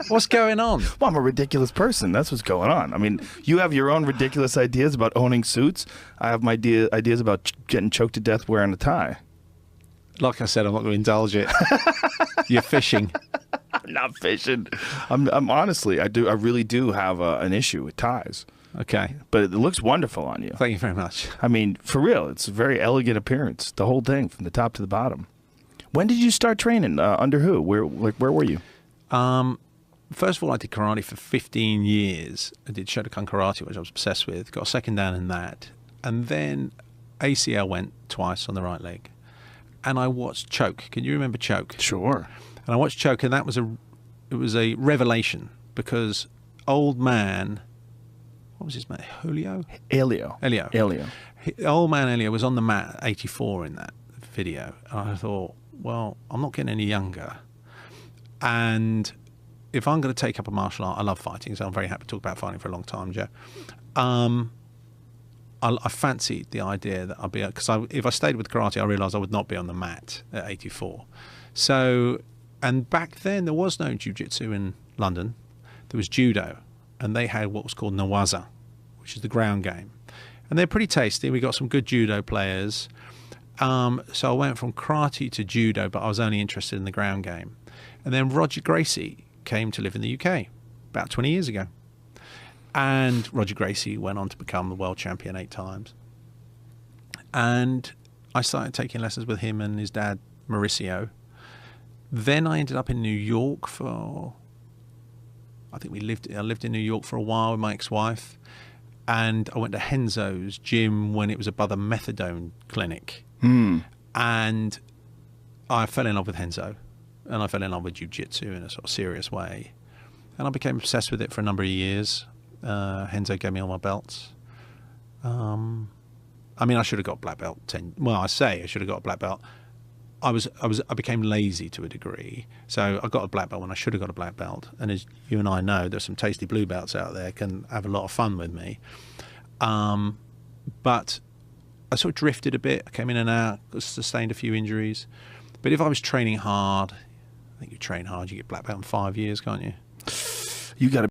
What's going on? Well, I'm a ridiculous person. That's what's going on. I mean, you have your own ridiculous ideas about owning suits. I have my ideas about getting choked to death wearing a tie. Like I said, I'm not going to indulge it. You're fishing. I'm not fishing. I'm honestly, I really do have an issue with ties. Okay. But it looks wonderful on you. Thank you very much. I mean, for real, it's a very elegant appearance. The whole thing from the top to the bottom. When did you start training? Under who? Where were you? First of all, I did karate for 15 years. I did Shotokan karate, which I was obsessed with. Got a second dan in that. And then ACL went twice on the right leg. And I watched Choke. Can you remember Choke? Sure. And I watched Choke, and it was a revelation, because old man, what was his name? Elio. Old man Elio was on the mat at 84 in that video. And I thought, well, I'm not getting any younger. And if I'm going to take up a martial art, I love fighting, so I'm very happy to talk about fighting for a long time, Joe. I fancied the idea that I'd be, because if I stayed with karate, I realised I would not be on the mat at 84. So, and back then there was no jiu-jitsu in London. There was judo, and they had what was called nawaza, which is the ground game. And they're pretty tasty. We got some good judo players. So I went from karate to judo, but I was only interested in the ground game. And then Roger Gracie came to live in the UK about 20 years ago. And Roger Gracie went on to become the world champion 8 times. And I started taking lessons with him and his dad, Mauricio. Then I ended up in New York I lived in New York for a while with my ex-wife. And I went to Henzo's gym when it was above a methadone clinic. And I fell in love with Henzo. And I fell in love with jiu-jitsu in a sort of serious way. And I became obsessed with it for a number of years. Henzo gave me all my belts. I mean, I should have got black belt 10. Well, I should have got a black belt. I became lazy to a degree. So I got a black belt when I should have got a black belt. And as you and I know, there's some tasty blue belts out there can have a lot of fun with me. But I sort of drifted a bit. I came in and out, sustained a few injuries. But if I was training hard, I think you train hard, you get black belt in 5 years, can't you? You got to